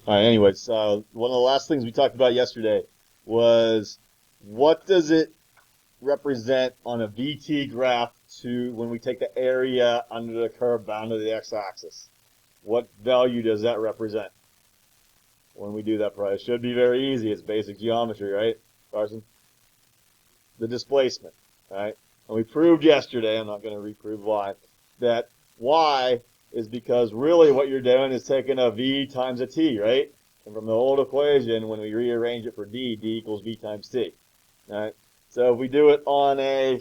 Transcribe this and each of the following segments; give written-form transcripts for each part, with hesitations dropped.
All right, anyways, one of the last things we talked about yesterday was what does it represent on a VT graph to when we take the area under the curve bound to the x-axis? What value does that represent when we do that? Probably it should be very easy. It's basic geometry, right, Carson? The displacement, right? And we proved yesterday, I'm not going to reprove why, that y is because really what you're doing is taking a v times a t, right? And from the old equation, when we rearrange it for d equals v times t, right? So if we do it on a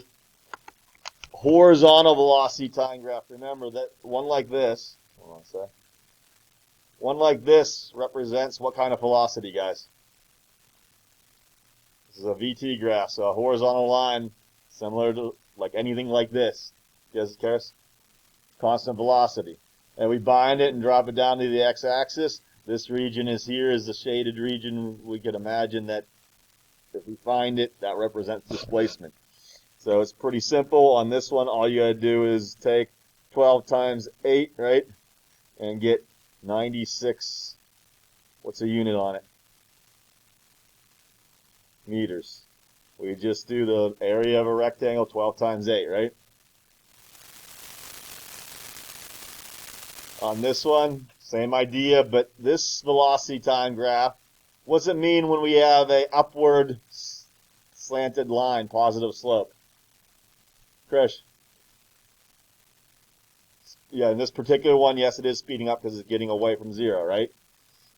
horizontal velocity time graph, remember that one like this, hold on a sec, one like this represents what kind of velocity, guys? This is a VT graph, so a horizontal line similar to like anything like this. Yes, Karis? Constant velocity. And we bind it and drop it down to the x-axis. This region is here is the shaded region. We could imagine that if we find it, that represents displacement. So it's pretty simple. On this one, all you gotta do is take 12 times 8, right? And get 96, what's a unit on it? Meters. We just do the area of a rectangle, 12 times 8, right? On this one, same idea, but this velocity time graph, what does it mean when we have a upward slanted line, positive slope? Krish? Yeah, in this particular one, yes, it is speeding up because it's getting away from 0, right?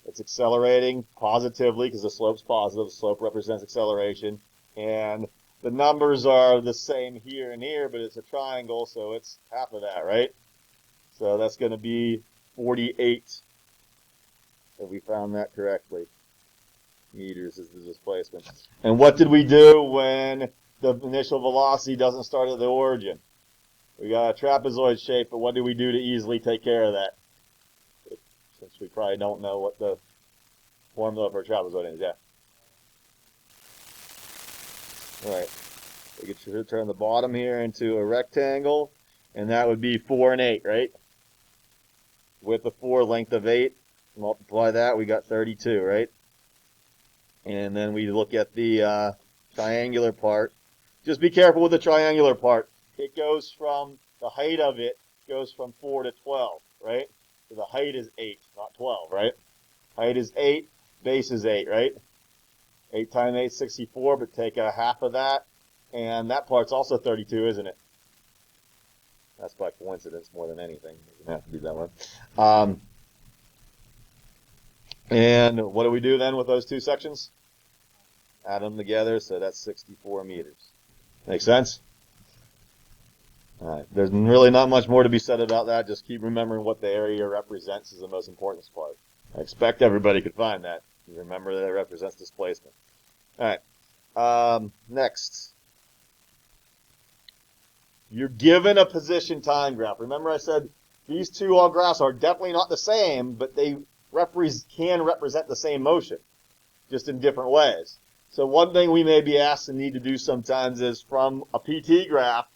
It's accelerating positively because the slope's positive. The slope represents acceleration. And the numbers are the same here and here, but it's a triangle, so it's half of that, right? So that's going to be 48, if we found that correctly. Meters is the displacement. And what did we do when the initial velocity doesn't start at the origin? We got a trapezoid shape, but what do we do to easily take care of that? Since we probably don't know what the formula for a trapezoid is, yeah. All right, we can turn the bottom here into a rectangle, and that would be 4 and 8, right? Width of 4, length of 8. Multiply that, we got 32, right? And then we look at the triangular part. Just be careful with the triangular part. It goes from, the height of it goes from 4 to 12, right? So the height is 8, not 12, right? Height is 8, base is 8, right? 8 times 8 is 64, but take a half of that, and that part's also 32, isn't it? That's by coincidence more than anything. It doesn't have to be that one. And what do we do then with those two sections? Add them together, so that's 64 meters. Make sense? All right. There's really not much more to be said about that. Just keep remembering what the area represents is the most important part. I expect everybody could find that. Remember that it represents displacement. All right. Next. You're given a position time graph. Remember I said these two all graphs are definitely not the same, but they can represent the same motion, just in different ways. So one thing we may be asked and need to do sometimes is from a PT graph,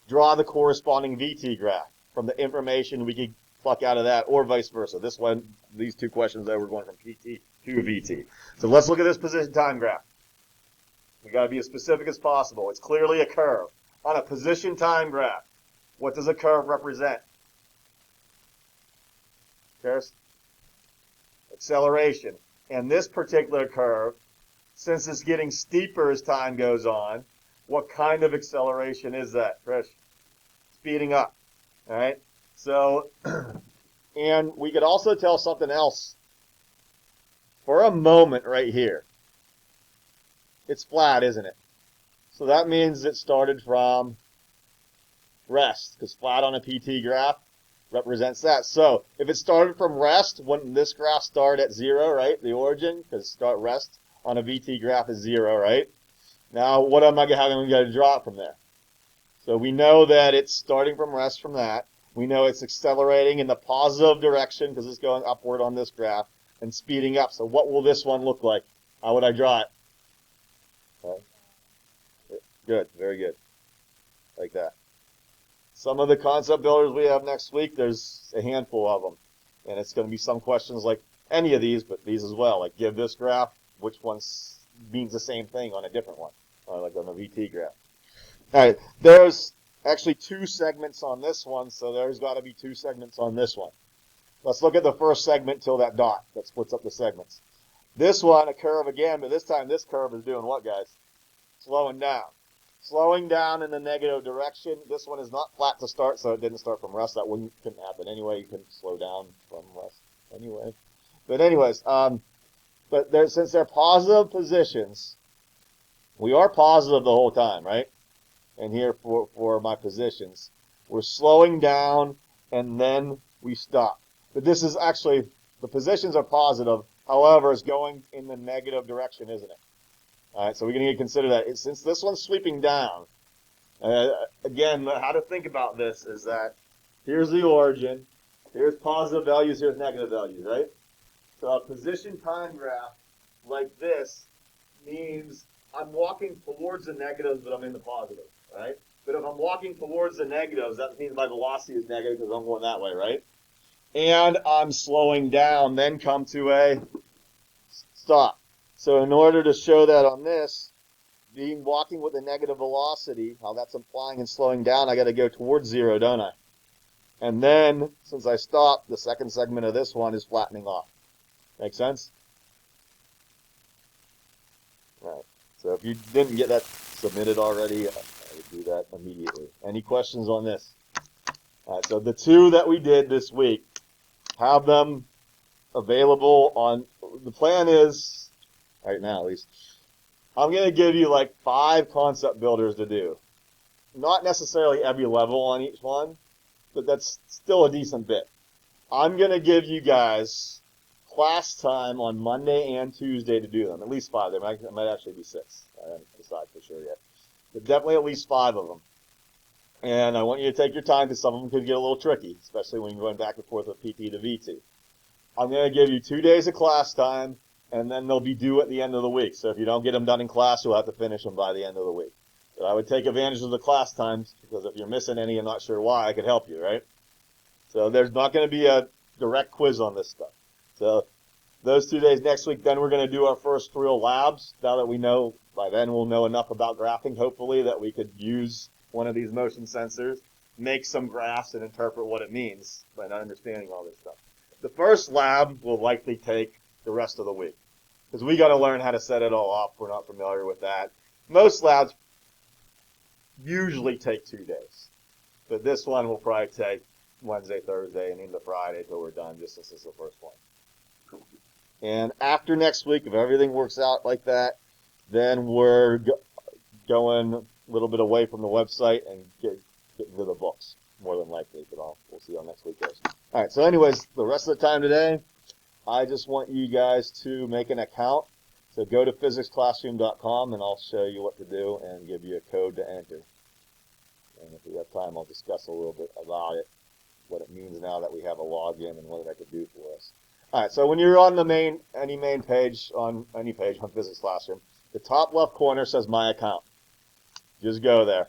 draw the corresponding VT graph from the information we could pluck out of that, or vice versa. This one, these two questions there, we're going from PT to VT. So let's look at this position time graph. We got to be as specific as possible. It's clearly a curve. On a position time graph, what does a curve represent? Karis? Acceleration. And this particular curve, since it's getting steeper as time goes on, what kind of acceleration is that, Krish? Speeding up. All right? So, and we could also tell something else. For a moment right here, it's flat, isn't it? So that means it started from rest, because flat on a PT graph represents that. So if it started from rest, wouldn't this graph start at 0, right? The origin, because start rest on a VT graph is 0, right? Now, what am I having to draw it from there? So we know that it's starting from rest from that. We know it's accelerating in the positive direction because it's going upward on this graph and speeding up. So what will this one look like? How would I draw it? Okay. Good, very good. Like that. Some of the concept builders we have next week, there's a handful of them. And it's going to be some questions like any of these, but these as well. Like give this graph, which one means the same thing on a different one, like on the VT graph. All right, there's actually 2 segments on this one, so there's got to be 2 segments on this one. Let's look at the first segment till that dot that splits up the segments. This one, a curve again, but this time this curve is doing what, guys? Slowing down. Slowing down in the negative direction. This one is not flat to start, so it didn't start from rest. That couldn't happen anyway. You couldn't slow down from rest anyway. But anyways, since they're positive positions, we are positive the whole time, right? And here for my positions, we're slowing down and then we stop. But this is actually, the positions are positive. However, it's going in the negative direction, isn't it? All right, so we're going to consider that. Since this one's sweeping down, again, how to think about this is that here's the origin, here's positive values, here's negative values, right? So a position time graph like this means I'm walking towards the negatives, but I'm in the positives, right? But if I'm walking towards the negatives, that means my velocity is negative because I'm going that way, right? And I'm slowing down, then come to a stop. So in order to show that on this, being walking with a negative velocity, how that's implying and slowing down, I got to go towards 0, don't I? And then, since I stopped, the second segment of this one is flattening off. Make sense? Right. So if you didn't get that submitted already, I would do that immediately. Any questions on this? All right, so the 2 that we did this week, have them available on, the plan is, right now at least, I'm going to give you like 5 concept builders to do. Not necessarily every level on each one, but that's still a decent bit. I'm going to give you guys class time on Monday and Tuesday to do them. At least 5. There might actually be 6. I haven't decided for sure yet. But definitely at least 5 of them. And I want you to take your time because some of them could get a little tricky, especially when you're going back and forth with PT to VT. I'm going to give you 2 days of class time, and then they'll be due at the end of the week. So if you don't get them done in class, you'll have to finish them by the end of the week. But I would take advantage of the class times because if you're missing any and not sure why, I could help you, right? So there's not going to be a direct quiz on this stuff. So those 2 days next week, then we're going to do our first real labs. Now that we know, by then we'll know enough about graphing, hopefully, that we could use one of these motion sensors, make some graphs, and interpret what it means by not understanding all this stuff. The first lab will likely take the rest of the week because we got to learn how to set it all up. We're not familiar with that. Most labs usually take 2 days, but this one will probably take Wednesday, Thursday, and into Friday till we're done, just since this is the first one. And after next week, if everything works out like that, then we're going a little bit away from the website and get into the books, more than likely, but we'll see how next week goes. All right, so anyways, the rest of the time today, I just want you guys to make an account. So go to physicsclassroom.com, and I'll show you what to do and give you a code to enter. And if we have time, I'll discuss a little bit about it, what it means now that we have a login and what that could do for us. All right, so when you're on the any main page, on any page on Physics Classroom, the top left corner says My Account. Just go there.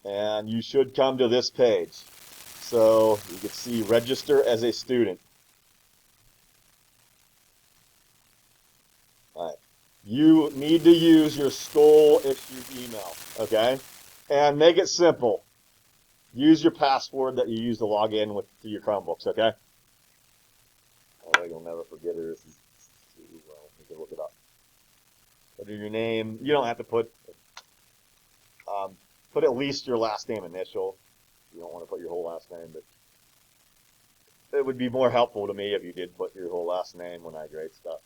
And you should come to this page. So you can see Register as a Student. All right. You need to use your school-issued email, okay? And make it simple. Use your password that you use to log in to your Chromebooks, okay? Oh, you'll never forget it. Well, you can look it up. Put in your name. You don't have to put at least your last name initial. You don't want to put your whole last name, but it would be more helpful to me if you did put your whole last name when I grade stuff.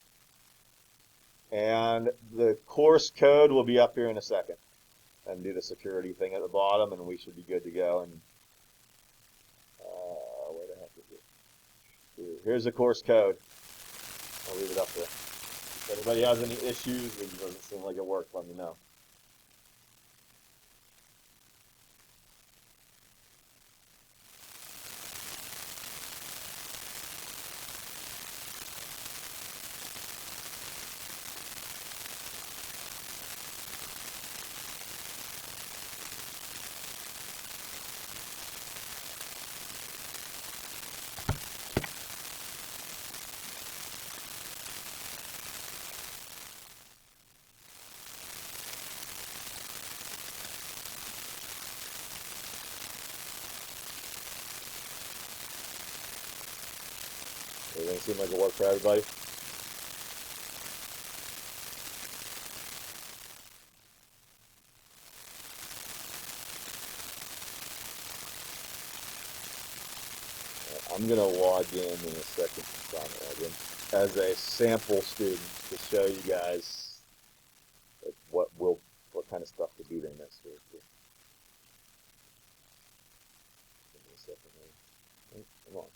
And the course code will be up here in a second. And do the security thing at the bottom, and we should be good to go. And where the heck is it? Here's the course code. I'll leave it up there. If anybody has any issues, it doesn't seem like it worked, let me know. Everything seem like it worked for everybody? I'm going to log in a second to log in as a sample student to show you guys what kind of stuff to do there next week. Give me a second here. Come on.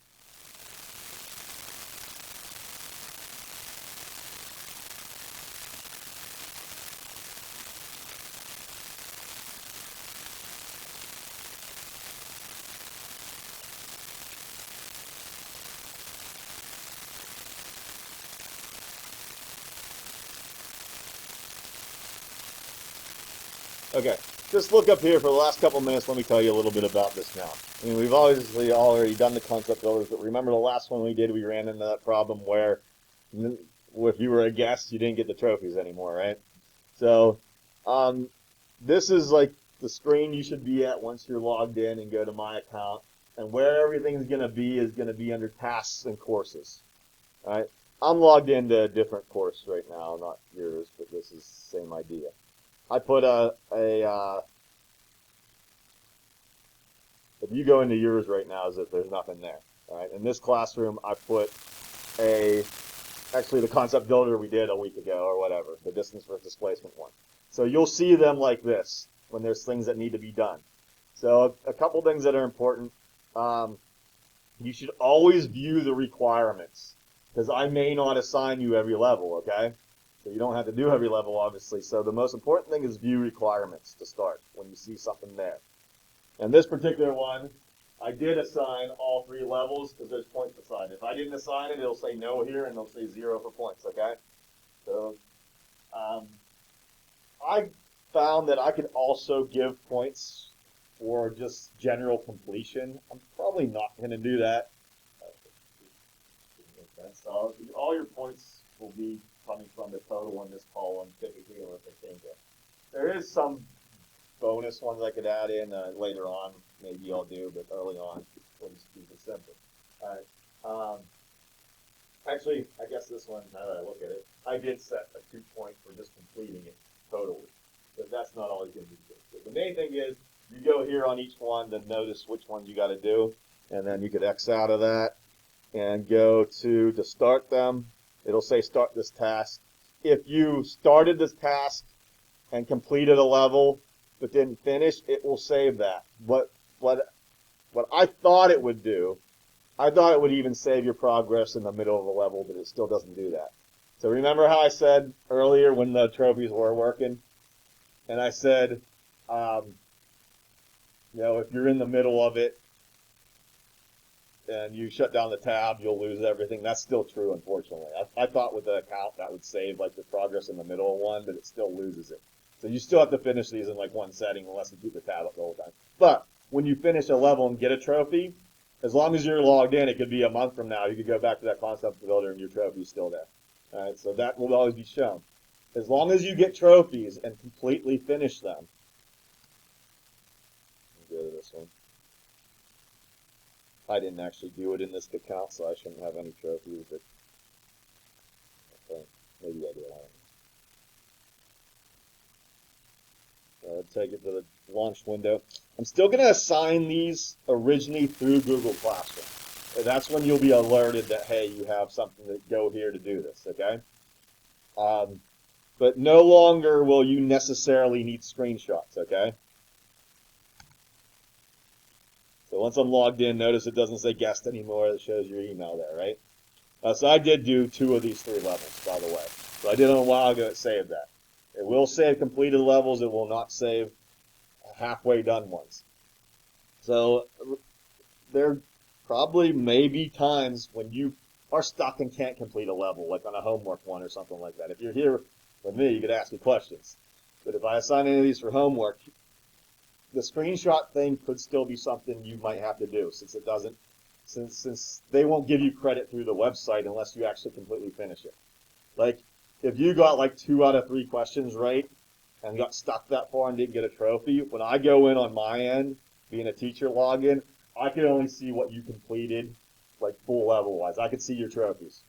Okay, just look up here for the last couple minutes. Let me tell you a little bit about this now. I mean, we've obviously already done the concept builders, but remember the last one we did, we ran into that problem where if you were a guest, you didn't get the trophies anymore, right? So this is like the screen you should be at once you're logged in and go to My Account. And where everything's going to be is going to be under Tasks and Courses. All right? I'm logged into a different course right now, not yours, but this is the same idea. I put if you go into yours right now, as if there's nothing there. All right? In this classroom, I put actually the concept builder we did a week ago or whatever, the distance versus displacement one. So you'll see them like this when there's things that need to be done. So a couple things that are important. You should always view the requirements because I may not assign you every level, okay? So you don't have to do every level, obviously. So the most important thing is view requirements to start when you see something there. And this particular one, I did assign all 3 levels because there's points assigned. If I didn't assign it, it'll say no here and it'll say 0 for points, okay? So I found that I could also give points for just general completion. I'm probably not going to do that. So all your points will be coming from the total in this column, typically, unless I change it. There is some bonus ones I could add in later on. Maybe I'll do, but early on, we'll just keep it simple. All right. Actually, I guess this one, now that I look at it, I did set a 2 point for just completing it totally. But that's not always going to be good. So the main thing is you go here on each one to notice which ones you got to do, and then you could X out of that and go to start them. It'll say start this task. If you started this task and completed a level but didn't finish, it will save that. What I thought it would do, I thought it would even save your progress in the middle of the level, but it still doesn't do that. So remember how I said earlier when the trophies were working? And I said, if you're in the middle of it and you shut down the tab, you'll lose everything. That's still true, unfortunately. I thought with the account that would save like the progress in the middle of one, but it still loses it. So you still have to finish these in like one setting unless you keep the tab up the whole time. But when you finish a level and get a trophy, as long as you're logged in, it could be a month from now. You could go back to that concept builder and your trophy's still there. All right, so that will always be shown. As long as you get trophies and completely finish them. Go to this one. I didn't actually do it in this account, so I shouldn't have any trophies, but okay, maybe I did. I don't know. Take it to the launch window. I'm still going to assign these originally through Google Classroom. And that's when you'll be alerted that, hey, you have something to go here to do this, okay? But no longer will you necessarily need screenshots, okay? So once I'm logged in, notice it doesn't say guest anymore. It shows your email there, right? So I did do 2 of these 3 levels, by the way. So I did them a while ago. It saved that. It will save completed levels. It will not save halfway done ones. So there probably may be times when you are stuck and can't complete a level, like on a homework one or something like that. If you're here with me, you could ask me questions. But if I assign any of these for homework, the screenshot thing could still be something you might have to do, since it doesn't, since they won't give you credit through the website unless you actually completely finish it. Like, if you got like 2 out of 3 questions right and got stuck that far and didn't get a trophy, when I go in on my end, being a teacher login, I can only see what you completed like full level wise. I could see your trophies.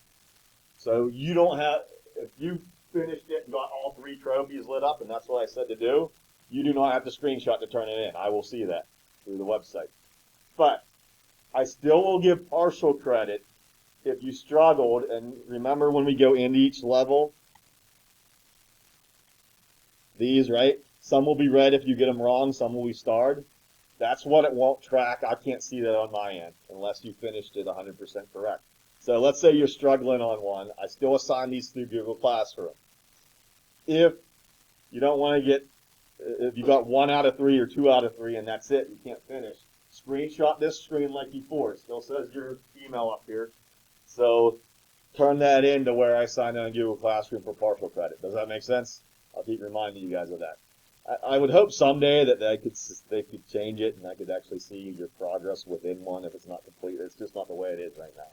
So you don't have, if you finished it and got all 3 trophies lit up, and that's what I said to do, you do not have to screenshot to turn it in. I will see that through the website. But I still will give partial credit if you struggled. And remember when we go into each level, these, right? Some will be red if you get them wrong, some will be starred. That's what it won't track. I can't see that on my end unless you finished it 100% correct. So let's say you're struggling on one. I still assign these through Google Classroom. If you don't want to get, if you got 1 out of 3 or 2 out of 3 and that's it, you can't finish, screenshot this screen like before. It still says your email up here. So turn that in to where I sign in on Google Classroom for partial credit. Does that make sense? I'll keep reminding you guys of that. I would hope someday that they could change it and I could actually see your progress within one if it's not complete. It's just not the way it is right now.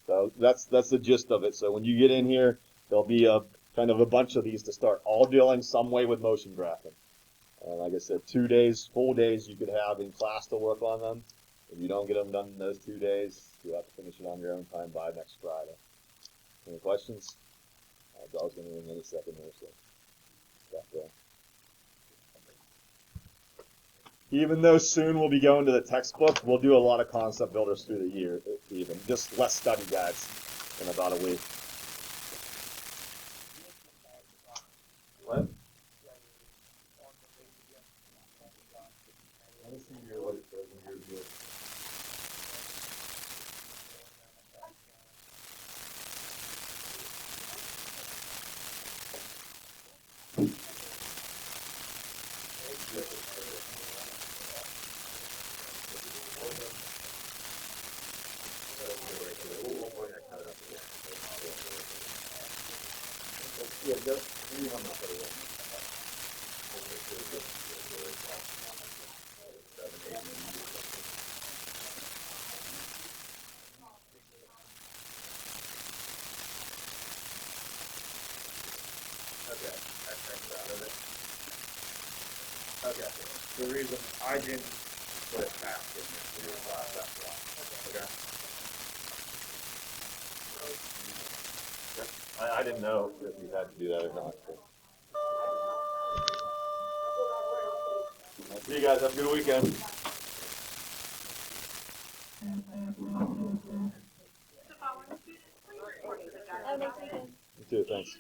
So that's the gist of it. So when you get in here, there'll be a kind of a bunch of these to start, all dealing some way with motion graphing. And like I said, 2 days, full days you could have in class to work on them. If you don't get them done in those 2 days, you'll have to finish it on your own time by next Friday. Any questions? Bell's going to ring any second here, so stop there. Even though soon we'll be going to the textbook, we'll do a lot of concept builders through the year, even. Just less study guides in about a week. What? Let me see what it says in your view. Yeah, just leave them up there. Okay, X out of it. Okay, the reason I didn't put it past in your class, that's why. Okay. I didn't know if you had to do that or not. I'll see you guys. Have a good weekend. You too, thanks.